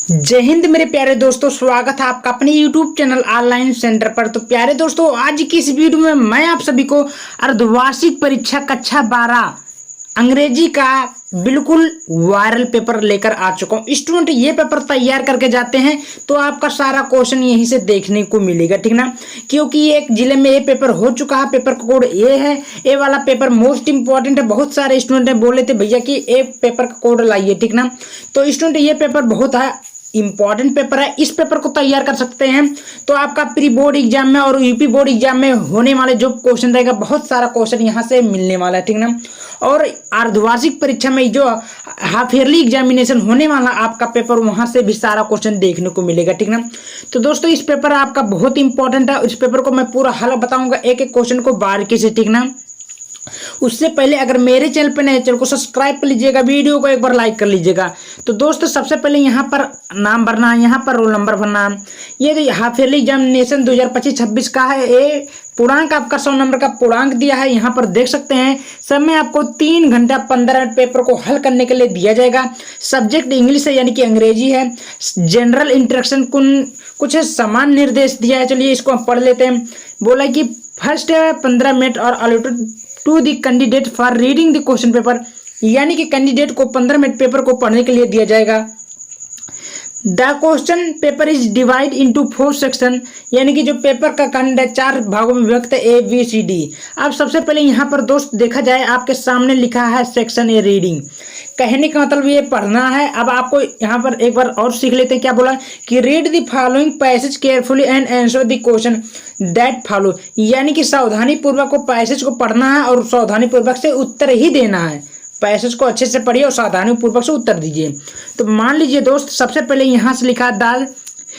जय हिंद मेरे प्यारे दोस्तों, स्वागत है आपका अपने YouTube चैनल ऑनलाइन सेंटर पर। तो प्यारे दोस्तों, आज की इस वीडियो में मैं आप सभी को अर्धवार्षिक परीक्षा कक्षा 12 अंग्रेजी का बिल्कुल वायरल पेपर लेकर आ चुका हूँ। स्टूडेंट ये पेपर तैयार करके जाते हैं तो आपका सारा क्वेश्चन यहीं से देखने को मिलेगा, ठीक ना। क्योंकि एक जिले में ये पेपर हो चुका है, पेपर का कोड ये है। ये वाला पेपर मोस्ट इंपॉर्टेंट है। बहुत सारे स्टूडेंट बोले थे भैया कि ये पेपर का कोड लाइए, ठीक ना। तो स्टूडेंट ये पेपर बहुत है इंपॉर्टेंट पेपर है। इस पेपर को तैयार कर सकते हैं तो आपका प्री बोर्ड एग्जाम में और यूपी बोर्ड एग्जाम में होने वाले जो क्वेश्चन रहेगा, बहुत सारा क्वेश्चन यहाँ से मिलने वाला है, ठीक ना। और अर्धवार्षिक परीक्षा में जो हाफ ईयरली एग्जामिनेशन होने वाला आपका पेपर, वहां से भी सारा क्वेश्चन देखने को मिलेगा, ठीक ना। तो दोस्तों इस पेपर आपका बहुत इंपॉर्टेंट है। इस पेपर को मैं पूरा हल बताऊंगा, एक एक क्वेश्चन को बारीकी से, ठीक ना। उससे पहले अगर मेरे चैनल पर नए, चैनल को सब्सक्राइब कर लीजिएगा, वीडियो को एक बार लाइक कर लीजिएगा। तो दोस्तों सबसे पहले यहाँ पर नाम भरना है, यहाँ पर रोल नंबर भरना है। ये हाफ ईयरली एग्जामिनेशन 2025-26 का है। ये पूर्णांक आपका 100 नंबर का पूर्णांक दिया है, यहाँ पर देख सकते हैं। समय आपको 3 घंटा 15 मिनट पेपर को हल करने के लिए दिया जाएगा। सब्जेक्ट इंग्लिश है यानी कि अंग्रेजी है। जनरल इंट्रोडक्शन कुछ समान निर्देश दिया है। चलिए इसको हम पढ़ लेते हैं। बोला कि फर्स्ट 15 मिनट और allotted to the candidate for reading the question paper, यानी कि कैंडिडेट को 15 मिनट पेपर को पढ़ने के लिए दिया जाएगा। The question paper is divide into 4 section, यानी कि जो पेपर का खंड है 4 भागों में विभक्त है, ABCD। अब सबसे पहले यहाँ पर दोस्त देखा जाए, आपके सामने लिखा है सेक्शन ए रीडिंग। कहने का मतलब ये पढ़ना है। अब आपको यहाँ पर एक बार और सीख लेते हैं। क्या बोला कि read the following passage carefully and answer the question that follow, यानी कि सावधानी पूर्वक को पैसेज को पढ़ना है और सावधानी पूर्वक से उत्तर ही देना है। पैसेज को अच्छे से पढ़िए और सावधानी पूर्वक से उत्तर दीजिए। तो मान लीजिए दोस्त, सबसे पहले यहाँ से लिखा the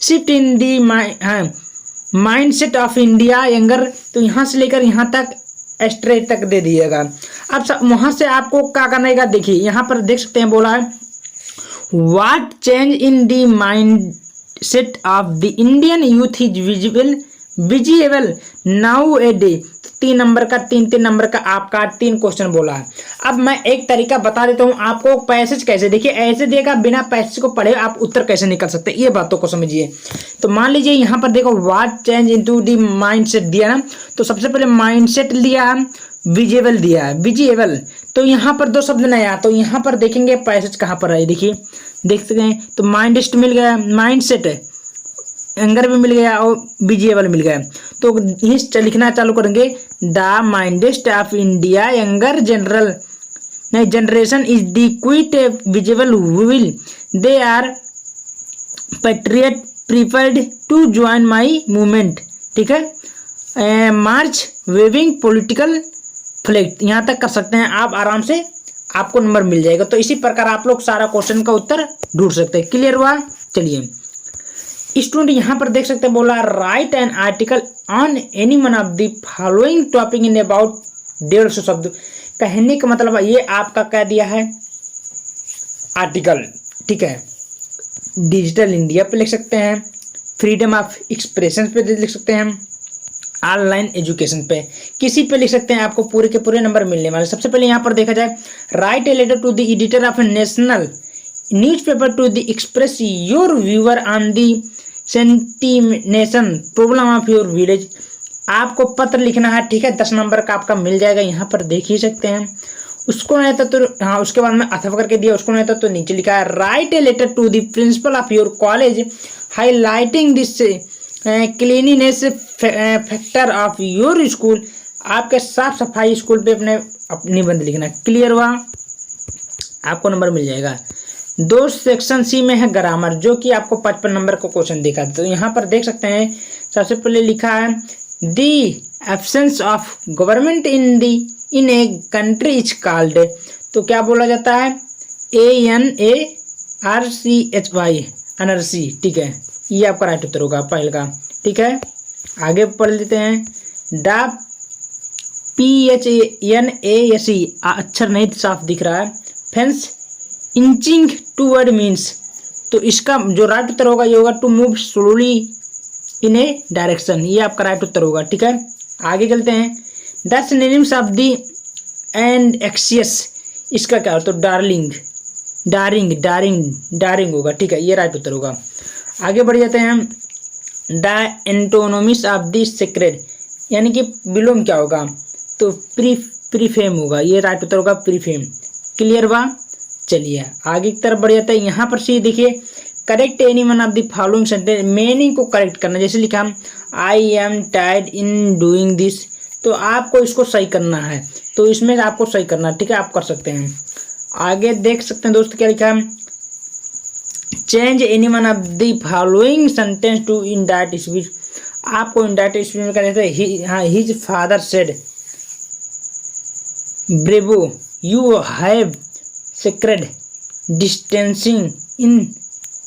shift in the mind set of India younger, तो यहाँ से लेकर यहाँ तक स्ट्रेट तक दे दिएगा। अब वहां से आपको क्या करना है, देखिए यहाँ पर देख सकते हैं। बोला है what change in the mind set of the Indian youth is visible now a day. 3 number का 3 नंबर का आपका 3 क्वेश्चन बोला है। अब मैं एक तरीका बता देता हूँ आपको, पैसेज कैसे, देखिए ऐसे देगा, बिना पैसेज को पढ़े आप उत्तर कैसे निकल सकते हैं, ये बातों को समझिए। तो मान लीजिए यहाँ पर देखो what change into the mindset दिया ना, तो सबसे पहले माइंडसेट दिया है, विजिबल दिया है, विजिबल। तो यहाँ पर 2 शब्द नया, तो यहाँ पर देखेंगे पैसेज कहाँ पर है, देखिए देख सकते हैं। तो माइंडसेट मिल गया, माइंडसेट एंगर भी मिल गया और विजिबल मिल गया। तो लिखना चालू करेंगे, the mindset of India younger generation is the quite visible will they are patriot prepared to join my movement, ठीक है। मार्च वेविंग पॉलिटिकल फ्लैग, यहाँ तक कर सकते हैं आप आराम से, आपको नंबर मिल जाएगा। तो इसी प्रकार आप लोग सारा क्वेश्चन का उत्तर ढूंढ सकते हैं। क्लियर हुआ? चलिए स्टूडेंट यहाँ पर देख सकते हैं, बोला right an article on any one of the following topic in about 150 शब्द। कहने का मतलब ये आपका कह दिया है आर्टिकल, ठीक है। डिजिटल इंडिया पे लिख सकते हैं, फ्रीडम ऑफ एक्सप्रेशन पे लिख सकते हैं, ऑनलाइन एजुकेशन पे, किसी पे लिख सकते हैं, आपको पूरे के पूरे नंबर मिलने वाले। सबसे पहले यहाँ पर देखा जाए, write a letter to the editor of a national newspaper to the express your viewer on the sanitation problem of your village. आपको पत्र लिखना है, ठीक है। 10 नंबर का आपका मिल जाएगा, यहाँ पर देख ही सकते हैं। उसको नहीं था तो हाँ, उसके बाद में अथवा करके दिया, उसको नहीं था तो नीचे लिखा है write a letter to the principal of your college highlighting this cleanliness factor of your school. आपके साफ सफाई स्कूल पे अपने निबंध लिखना। क्लियर हुआ? आपको नंबर मिल जाएगा। 2 सेक्शन सी में है ग्रामर, जो कि आपको 55 नंबर का क्वेश्चन देखा। तो यहाँ पर देख सकते हैं, सबसे पहले लिखा है the absence of government in a country is called. तो क्या बोला जाता है, ANARCHY, अनर्सी, ठीक है। ये आपका राइट उत्तर होगा पहले का, ठीक है। आगे पढ़ लेते हैं, द PHANASE अक्षर नहीं साफ दिख रहा है, फेंस इंचिंग टूवर्ड मीन्स। तो इसका जो राइट उत्तर होगा ये होगा to move slowly in a direction, ये आपका राइट उत्तर होगा, ठीक है। आगे चलते हैं, the synonyms of the and anxious, इसका क्या हो, तो डार्लिंग, डारिंग डारिंग डारिंग होगा, ठीक है, ये राइट उत्तर होगा। आगे बढ़ जाते हैं हम। द एंटोनोमिस ऑफ द सेक्रेड, यानी कि विलोम क्या होगा, तो प्रीफेम होगा, ये राइट उत्तर होगा प्रीफेम। क्लियर बा। चलिए आगे की तरफ बढ़ जाता है। यहाँ पर से देखिए, correct any one of the following sentence, meaning को करेक्ट करना। जैसे लिखा हम I am tired in doing this, तो आपको इसको सही करना है, तो इसमें आपको सही करना है, ठीक है, आप कर सकते हैं। आगे देख सकते हैं दोस्त क्या लिखा है, change any one of the following sentence to indirect speech, आपको इनडायरेक्ट स्पीच में कहते हैं his father said bravo you have secured distinction in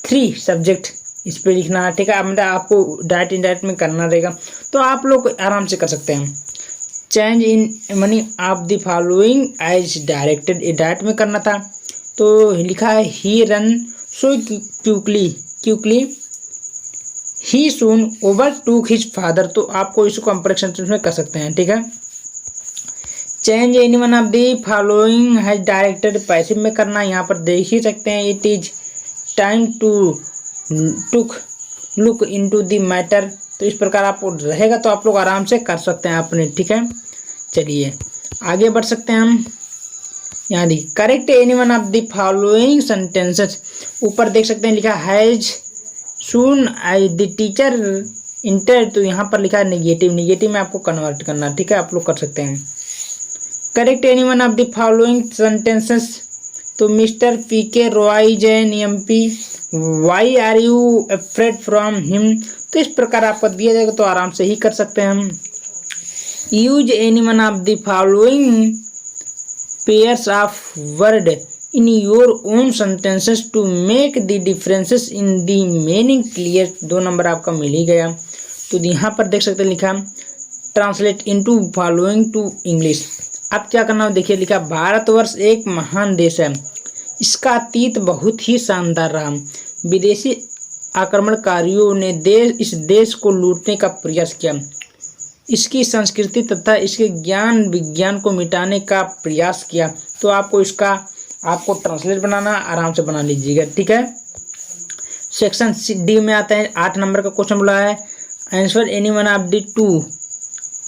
3 subject, इस पे लिखना है, ठीक है। मतलब आपको डायरेक्ट इनडायरेक्ट में करना रहेगा, तो आप लोग आराम से कर सकते हैं। Change any one of the following as directed, direct में करना था, तो लिखा है he run so quickly he soon overtook his father, तो आपको इसको कंपैरिजन सेंटेंस में कर सकते हैं, ठीक है। Change any one of the following as directed passive में करना, यहाँ पर देख ही सकते हैं it is time to look into the matter, तो इस प्रकार आप रहेगा, तो आप लोग आराम से कर सकते हैं अपने, ठीक है। चलिए आगे बढ़ सकते हैं हम। यहाँ the correct any one of the following sentences, ऊपर देख सकते हैं लिखा has soon I the teacher inter, तो यहाँ पर लिखा है नेगेटिव, नेगेटिव में आपको कन्वर्ट करना, ठीक है, आप लोग कर सकते हैं। Correct any one of the following sentences, तो mister P K Roy Jain MP why are you afraid from him, तो इस प्रकार आपको दिया जाएगा, तो आराम से ही कर सकते हैं हम। Use any one of the following pairs of word in your own sentences to make the differences in the meaning clear, 2 number आपका मिल ही गया। तो यहाँ पर देख सकते हैं लिखा translate into following to English, अब क्या करना है देखिए, लिखा भारतवर्ष एक महान देश है, इसका अतीत बहुत ही शानदार रहा, विदेशी आक्रमणकारियों ने इस देश को लूटने का प्रयास किया, इसकी संस्कृति तथा इसके ज्ञान विज्ञान को मिटाने का प्रयास किया, तो आपको ट्रांसलेट बनाना, आराम से बना लीजिएगा, ठीक है। सेक्शन डी में आता है, 8 नंबर का क्वेश्चन बोला है answer any one of the 2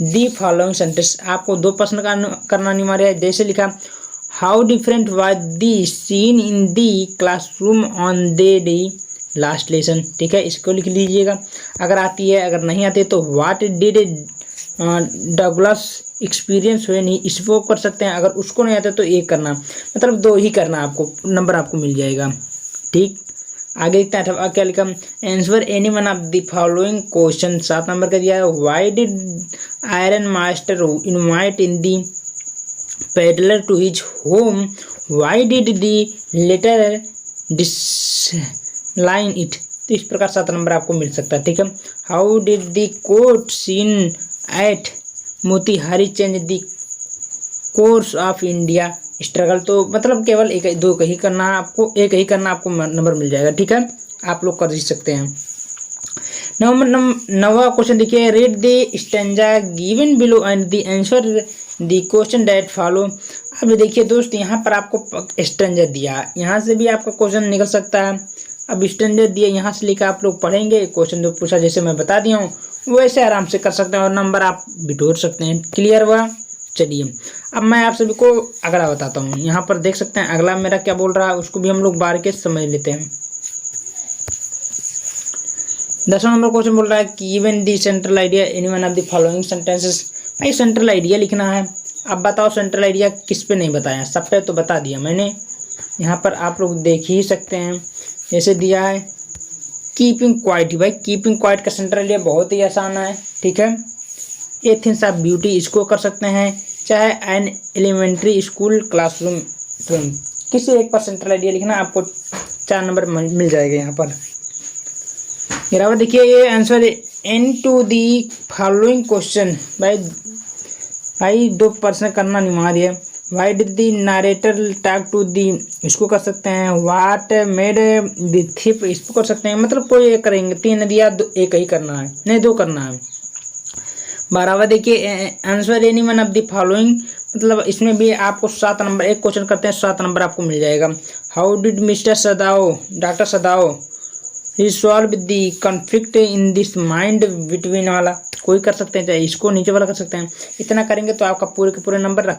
the following sentence, आपको 2 प्रश्न करना अनिवार्य है। जैसे लिखा how different was the seen in the classroom on the last lesson, ठीक है, इसको लिख लीजिएगा अगर आती है, अगर नहीं आती है तो व्हाट डिड डगलस एक्सपीरियंस हुए नहीं, इसको कर सकते हैं, अगर उसको नहीं आता तो एक करना, मतलब 2 ही करना, आपको नंबर आपको मिल जाएगा, ठीक। आगे देखते हैं क्या लिखा answer any one of the following question, 7 number का दिया है why did ironmaster invite in the peddler to his home, why did the latter decline it, तो इस प्रकार 7 नंबर आपको मिल सकता है, ठीक है। How did the court scene at Motihari change the course of India struggle, तो मतलब केवल 2 ही करना है आपको, 1 ही करना, आपको नंबर मिल जाएगा, ठीक है, आप लोग कर सकते हैं। 9वां क्वेश्चन देखिए read the stanza given below and the answer the question that follow. अब देखिए दोस्त, यहाँ पर आपको स्टैंजा दिया, यहाँ से भी आपका क्वेश्चन निकल सकता है। अब स्टैंजा दिया, यहाँ से लेकर आप लोग पढ़ेंगे, क्वेश्चन जो पूछा जैसे मैं बता दिया हूँ वैसे आराम से कर सकते हैं और नंबर आप बिटोर सकते हैं। क्लियर हुआ। चलिए अब मैं आप सभी को अगला बताता हूँ। यहाँ पर देख सकते हैं अगला मेरा क्या बोल रहा है, उसको भी हम लोग बारीकी से समझ लेते हैं। 10वां नंबर क्वेश्चन बोल रहा है कि even the central idea any one of the following sentences. भाई सेंट्रल आइडिया लिखना है। अब बताओ सेंट्रल आइडिया किस पे नहीं बताया, सब पे तो बता दिया मैंने। यहाँ पर आप लोग देख ही सकते हैं, जैसे दिया है कीपिंग क्वाइट। भाई कीपिंग क्वाइट का सेंट्रल आइडिया बहुत ही आसान है, ठीक है। एथिंग्स ऑफ ब्यूटी इसको कर सकते हैं, चाहे एन एलिमेंट्री स्कूल क्लासरूम, किसी एक पर सेंट्रल आइडिया लिखना, आपको 4 नंबर मिल जाएगा। यहाँ पर मेरा देखिए ये answer any two the following question. भाई 2 प्रश्न करना अनिवार्य है। Why did the narrator talk to the, इसको कर सकते हैं। वाट मेड दी थिप, इसको कर सकते हैं। मतलब कोई एक करेंगे, 3 दिया 1 ही करना है, नहीं 2 करना है। 12वां देखिए answer any one of the following, मतलब इसमें भी आपको 7 नंबर, एक क्वेश्चन करते हैं 7 नंबर आपको मिल जाएगा। How did mister Sadao, doctor Sadao resolve the conflict in this mind between वाला, कोई कर सकते हैं, चाहे इसको नीचे वाला कर सकते हैं। इतना करेंगे तो आपका पूरे के पूरे नंबर रख